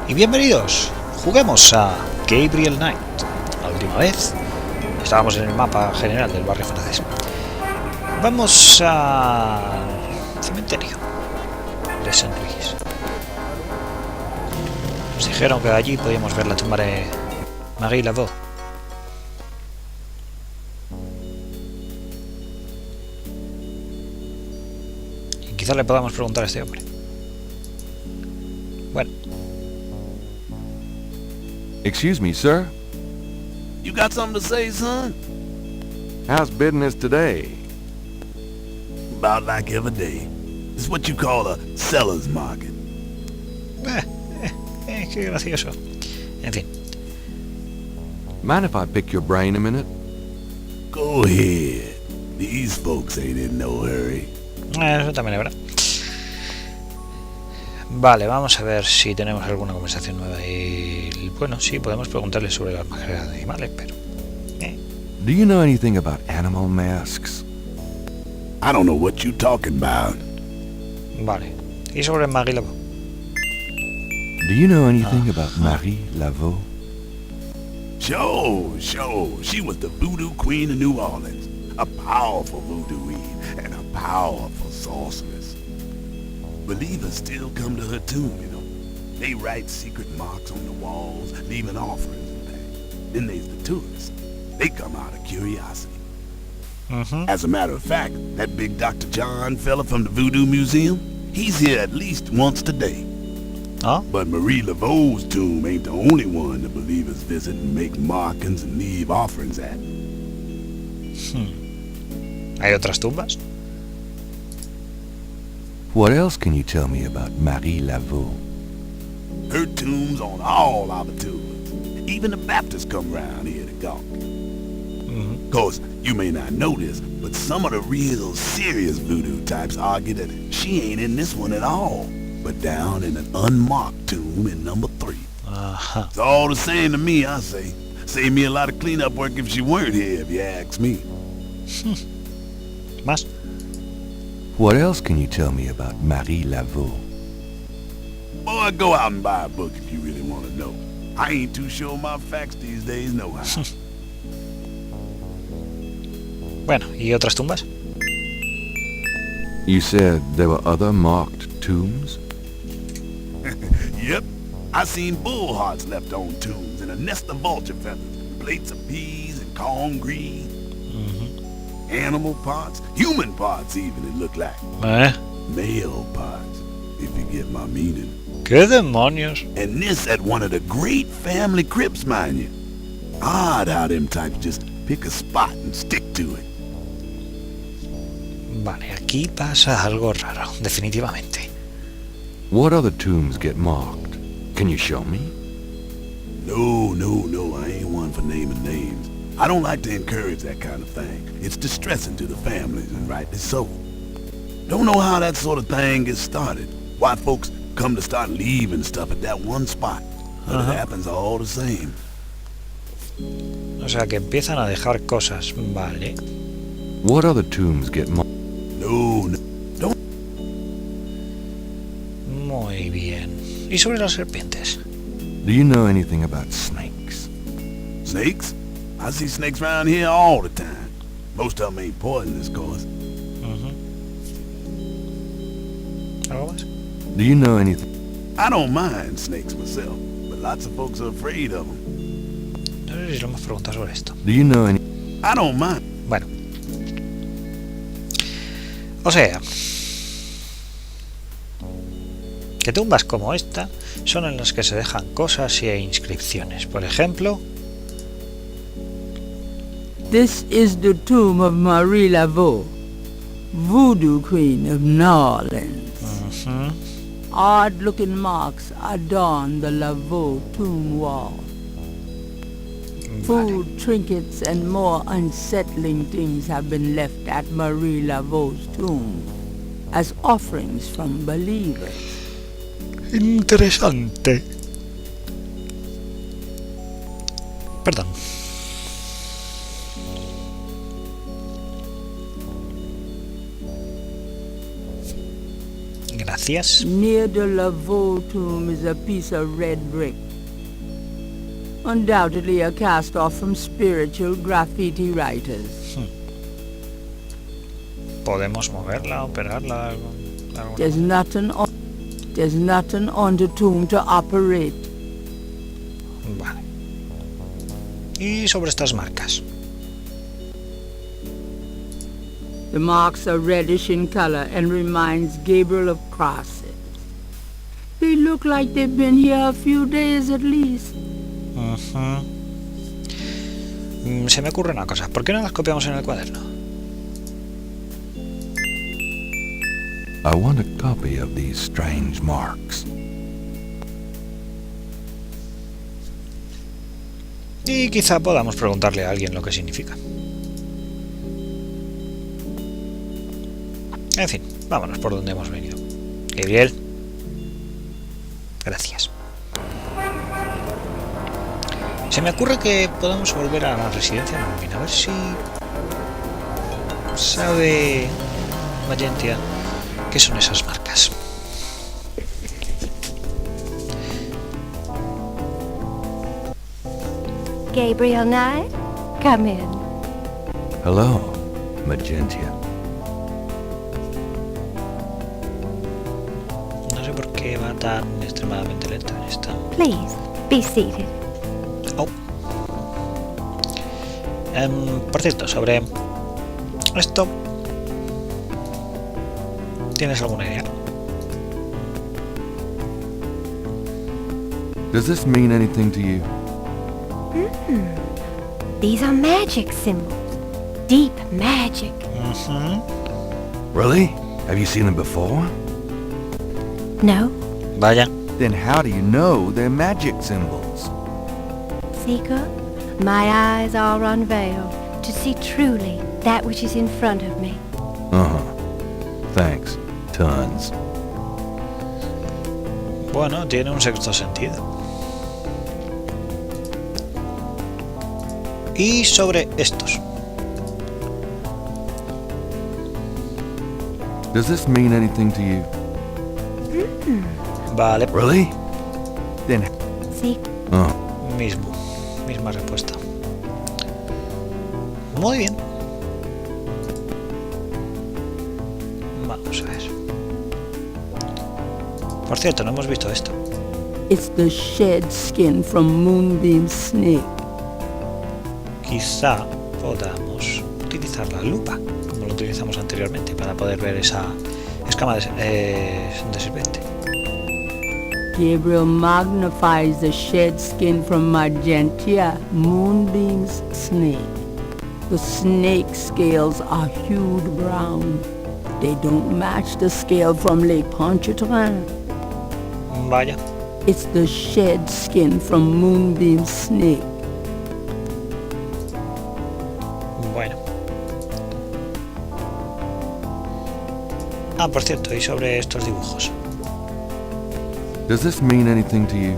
Y bienvenidos, juguemos a Gabriel Knight. La última vez estábamos en el mapa general del barrio francés. Vamos al cementerio de Saint-Louis. Nos dijeron que allí podíamos ver la tumba de Marie Laveau. Y quizás le podamos preguntar a este hombre. Bueno. Excuse me, sir. You got something to say, son? How's business today? About like every day. It's what you call a seller's market. Qué gracioso. En fin. Mind if I pick your brain a minute? Go ahead. These folks ain't in no hurry. Eso también es verdad. Vale, vamos a ver si tenemos alguna conversación nueva. Y bueno, sí, podemos preguntarle sobre las máscaras de animales, pero... Do you know anything about animal masks? I don't know what you talking about. Vale. ¿Y sobre Marie Laveau? Do you know anything about Marie Laveau? Sure. She was the voodoo queen of New Orleans. A powerful voodooine and a powerful sorceress. Believers still come to her tomb, you know. They write secret marks on the walls, leaving offerings and things. Then there's the tourists. They come out of curiosity. As a matter of fact, that big Dr. John fella from the Voodoo Museum, he's here at least once today. But Marie Laveau's tomb ain't the only one the believers visit and make markings and leave offerings at. ¿Hay otras tumbas? What else can you tell me about Marie Laveau? Her tomb's on all our tours. Even the Baptists come round here to gawk. Course, you may not know this, but some of the real serious voodoo types argue that she ain't in this one at all, but down in an unmarked tomb in number 3. It's all the same to me, I say. Save me a lot of cleanup work if she weren't here, if you ask me. ¿Más? What else can you tell me about Marie Laveau? Boy, go out and buy a book if you really want to know. I ain't too sure of my facts these days, nohow. Bueno, ¿y otras tumbas? You said there were other marked tombs? Yep. I seen bull hearts left on tombs and a nest of vulture feathers, plates of peas and corn green. Animal parts, human parts even, it looked like. Male parts, if you get my meaning. ¿Qué demonios? And this at one of the great family crypts, mind you. Odd how them types just pick a spot and stick to it. Vale, aquí pasa algo raro, definitivamente. What other tombs get marked? Can you show me? No, I ain't one for naming names. I don't like to encourage that kind of thing. It's distressing to the families, and rightly so. Don't know how that sort of thing gets started. Why folks come to start leaving stuff at that one spot. But it happens all the same. O sea, que empiezan a dejar cosas, vale. What other tombs get marked? No, don't. Muy bien. ¿Y sobre las serpientes? Do you know anything about snakes? Snakes? I see snakes around here all the time. Most of them ain't poisonous, of course. ¿Algo más? Do you know anything? I don't mind snakes myself, but lots of folks are afraid of them. No sé si lo hemos preguntado sobre esto. Do you know any? I don't mind. Bueno. O sea, que tumbas como esta son en las que se dejan cosas y inscripciones. Por ejemplo... This is the tomb of Marie Laveau, Voodoo Queen of New Orleans. Odd-looking marks adorn the Laveau tomb wall. Food, trinkets, and more unsettling things have been left at Marie Laveau's tomb as offerings from believers. Interesante. Perdón. Gracias. Near the Laveau tomb is a piece of red brick. Undoubtedly a cast-off from spiritual graffiti writers. ¿Podemos moverla, operarla? There's nothing on the tomb to operate. Vale. Y sobre estas marcas. The marks are reddish in color and reminds Gabriel of crosses. They look like they've been here a few days at least. Se me ocurre una cosa. ¿Por qué no las copiamos en el cuaderno? I want a copy of these strange marks. Y quizá podamos preguntarle a alguien lo que significa. En fin, vámonos por donde hemos venido. Gabriel. Gracias. Se me ocurre que podamos volver a la residencia Moonbeam, a ver si sabe Magentia qué son esas marcas. Gabriel Knight, come in. Hello, Magentia. No sé por qué va tan extremadamente lento en esta. Please, be seated. Oh. Por cierto, sobre esto, ¿tienes alguna idea? Does this mean anything to you? These are magic symbols. Deep magic. Really? Have you seen them before? No? Vaya. Then how do you know they're magic symbols? Seeker, my eyes are unveiled to see truly that which is in front of me. Thanks. Tons. Bueno, tiene un sexto sentido. Y sobre estos. Does this mean anything to you? Vale. Really? Then Sí. Misma respuesta. Muy bien. Vamos a ver. Por cierto, no hemos visto esto. It's the shed skin from Moonbeam's snake. Quizá podamos utilizar la lupa, como lo utilizamos anteriormente, para poder ver esa escama de serpiente. Gabriel magnifies the shed skin from Magentia Moonbeam's snake. The snake scales are hued brown. They don't match the scale from Lake Pontchartrain. Vaya. It's the shed skin from Moonbeam's snake. Bueno. Por cierto, y sobre estos dibujos. does this mean anything to you?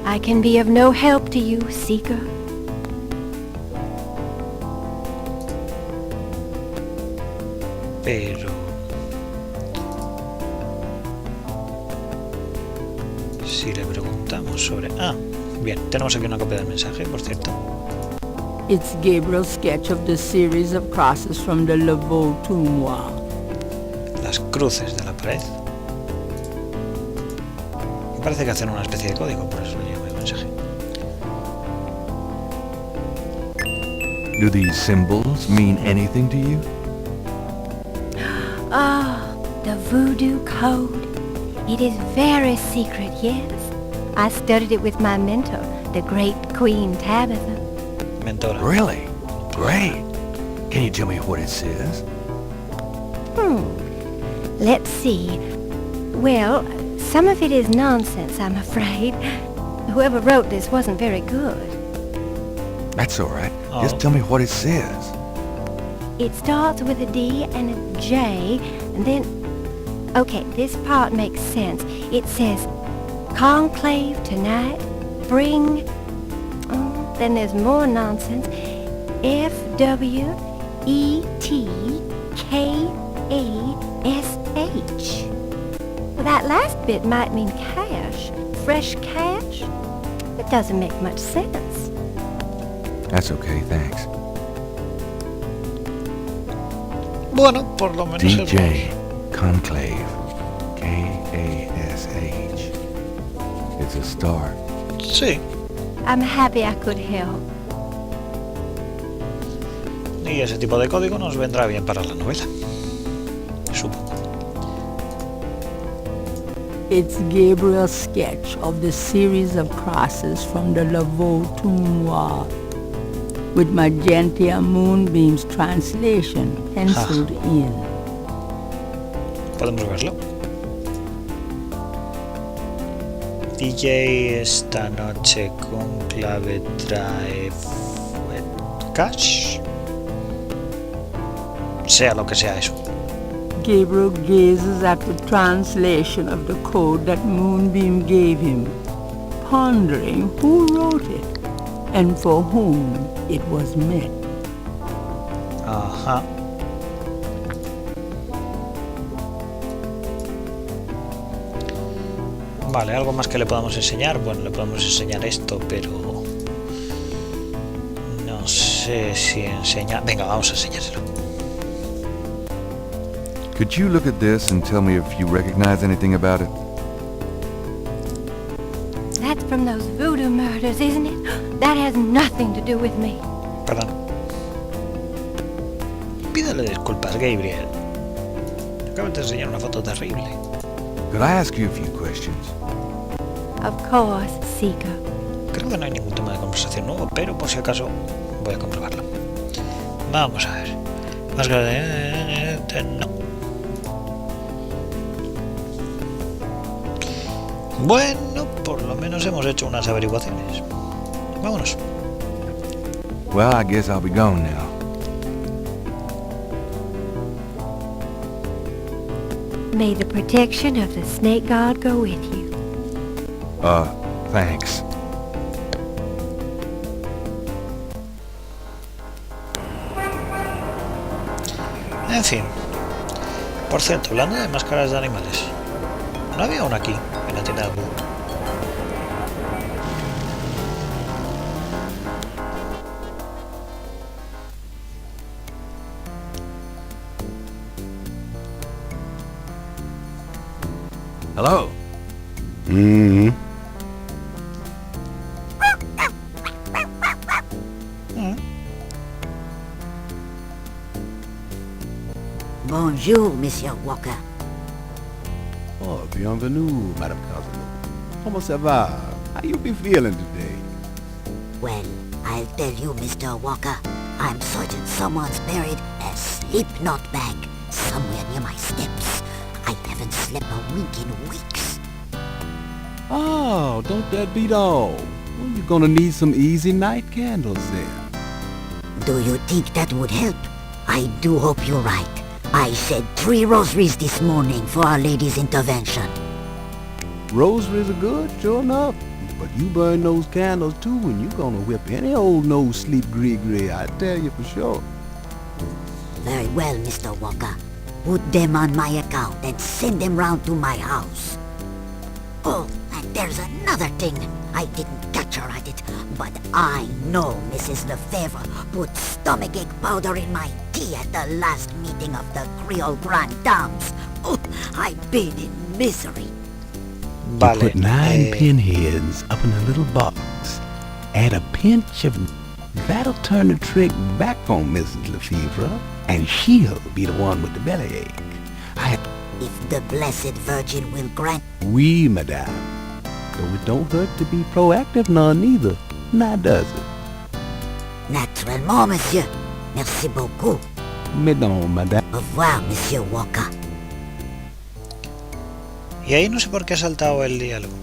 I can be of no help to you, Seeker. Pero si le preguntamos sobre... bien, tenemos aquí una copia del mensaje, por cierto. It's Gabriel's sketch of the series of crosses from the Laveau tomb wall. Las cruces de la pared. Me parece que hacen una especie de código, por eso le llamo el mensaje. Do these symbols mean anything to you? The Voodoo code. It is very secret, yes. I studied it with my mentor, the great Queen Tabitha. Mentora. Really? Great. Can you tell me what it says? Let's see. Well, some of it is nonsense, I'm afraid. Whoever wrote this wasn't very good. That's all right. Oh. Just tell me what it says. It starts with a D and a J, and then... Okay, this part makes sense. It says, conclave tonight, bring... then there's more nonsense. FWETKA Well, that last bit might mean cash. Fresh cash? It doesn't make much sense. That's okay, thanks. Bueno, por lo menos... DJ Conclave. K-A-S-H. It's a start. Sí. I'm happy I could help. Y ese tipo de código nos vendrá bien para la novela. Supongo. It's Gabriel's sketch of the series of crosses from the Laveau tomb wall, with Magentia Moonbeam's translation penciled in. Podemos verlo. DJ esta noche con clave trae cash. Sea lo que sea eso. Gabriel gazes at the translation of the code that Moonbeam gave him, pondering who wrote it and for whom it was meant. Ajá. Vale, algo más que le podamos enseñar. Bueno, le podemos enseñar esto, pero no sé si enseña. Venga, vamos a enseñárselo. Could you look at this and tell me if you recognize anything about it? That's from those voodoo murders, isn't it? That has nothing to do with me. Perdón. Pídale disculpas, Gabriel. Acabas de enseñar una foto terrible. Could I ask you a few questions? Of course, Seeker. Creo que no hay ningún tema de conversación nuevo, pero por si acaso voy a comprobarlo. Vamos a ver. Más grande. No. Bueno, por lo menos hemos hecho unas averiguaciones. Vámonos. Well, I guess I'll be gone now. May the protection of the snake god go with you. Thanks. En fin. Por cierto, hablando de máscaras de animales, ¿no había una aquí, en la tienda de Vudú? Hello. Mm-hmm. Bonjour, Monsieur Walker. Oh, bienvenue, Madame Cosmo. Comment ça va? How you be feeling today? Well, I'll tell you, Mr. Walker, I'm certain someone's buried a sleep knot bag somewhere near my steps. I haven't slept a wink in weeks. Oh, don't that beat all? Well, you're gonna need some easy night candles then. Do you think that would help? I do hope you're right. I said 3 rosaries this morning for Our Lady's intervention. Rosaries are good, sure enough. But you burn those candles too and you're gonna whip any old no-sleep gree-gree, I tell you for sure. Very well, Mr. Walker. Put them on my account and send them round to my house. Oh, and there's another thing. I didn't catch her at it, but I know Mrs. Lefebvre put stomachache powder in my tea at the last meeting of the Creole Grand Dames. Oh, I've been in misery. Vale. Put 9 pinheads up in a little box. Add a pinch of... That'll turn the trick back on Mrs. Lefebvre, and she'll be the one with the bellyache. If the Blessed Virgin will grant... Oui, madame. Though it don't hurt to be proactive none neither. Now does it? Naturellement, monsieur. Merci beaucoup. Mais non, madame. Au revoir, Monsieur Walker. Y ahí no sé por qué ha saltado el diálogo.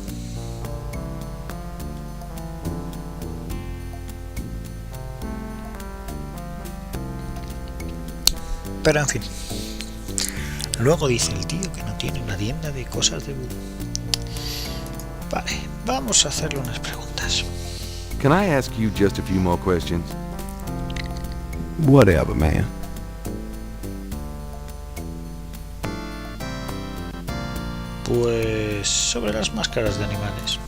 Pero en fin. Luego dice el tío que no tiene una tienda de cosas de vudú. Vale, vamos a hacerle unas preguntas. Can I ask you just a few more questions? Whatever, man. Pues sobre las máscaras de animales.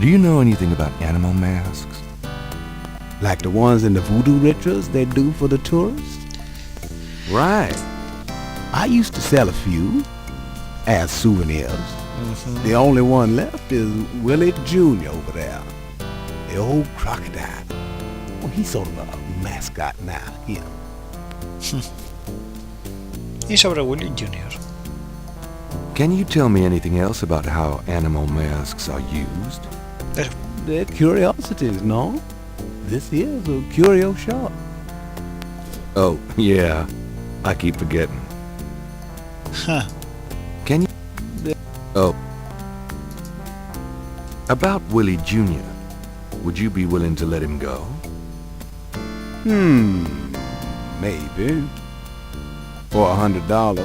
Do you know anything about animal masks? Like the ones in the voodoo rituals they do for the tourists? Right. I used to sell a few as souvenirs. The only one left is Willie Jr. over there. The old crocodile. Well, he's sort of a mascot now, here. Y sobre William Jr. Can you tell me anything else about how animal masks are used? Pero, They're curiosities, no? This is a curio shop. Oh, yeah. I keep forgetting. huh, Can you... Oh. About Willie Jr. Would you be willing to let him go? Maybe. For $100.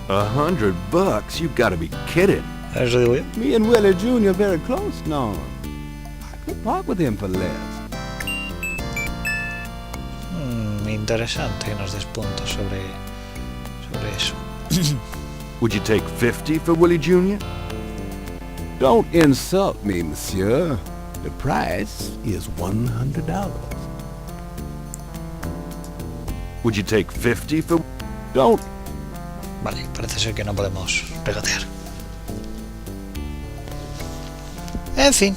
$100? You've got to be kidding. eso digo yo. Me and Willie Jr. very close now. I could part with him for less. Interesante que nos des puntos sobre eso. Would you take 50 for Willie Jr.? Don't insult me, monsieur. The price is $100. Would you take 50 for... Don't. Vale, parece ser que no podemos regatear. En fin.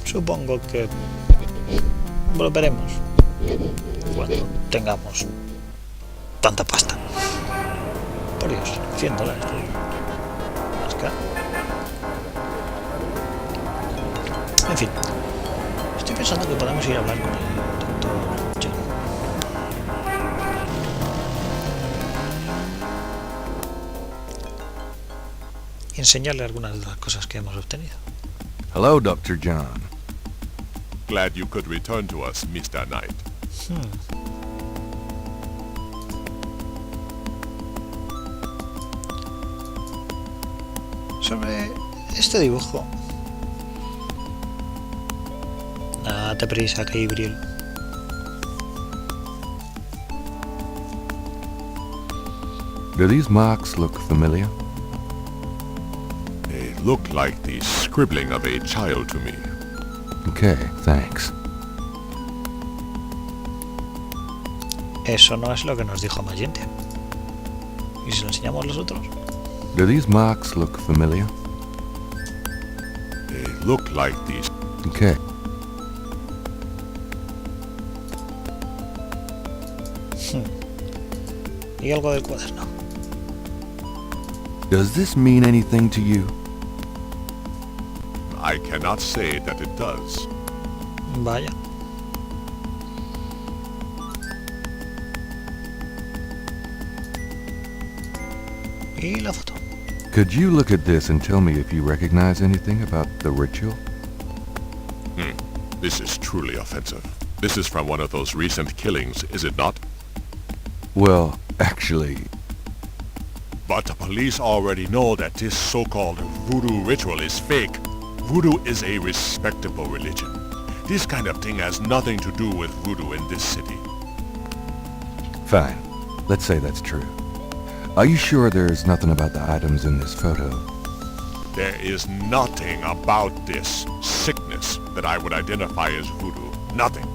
Supongo que volveremos cuando tengamos tanta pasta. Por Dios, $100. Más caro. En fin, estoy pensando que podemos ir a hablar con el doctor John. Y enseñarle algunas de las cosas que hemos obtenido. Hello, Dr. John. Glad you could return to us, Mr. Knight. Sobre este dibujo. Date prisa, Gabriel. Do these marks look familiar? They look like the scribbling of a child to me. Okay, thanks. Eso no es lo que nos dijo Magentia. ¿Y si lo enseñamos los otros? Do these marks look familiar? They look like these. Okay. Y algo del cuaderno. Does this mean anything to you? I cannot say that it does. Vaya. Y la foto. Could you look at this and tell me if you recognize anything about the ritual? This is truly offensive. This is from one of those recent killings, is it not? Well, actually... But the police already know that this so-called voodoo ritual is fake. Voodoo is a respectable religion. This kind of thing has nothing to do with voodoo in this city. Fine. Let's say that's true. Are you sure there's nothing about the items in this photo? There is nothing about this sickness that I would identify as voodoo. Nothing.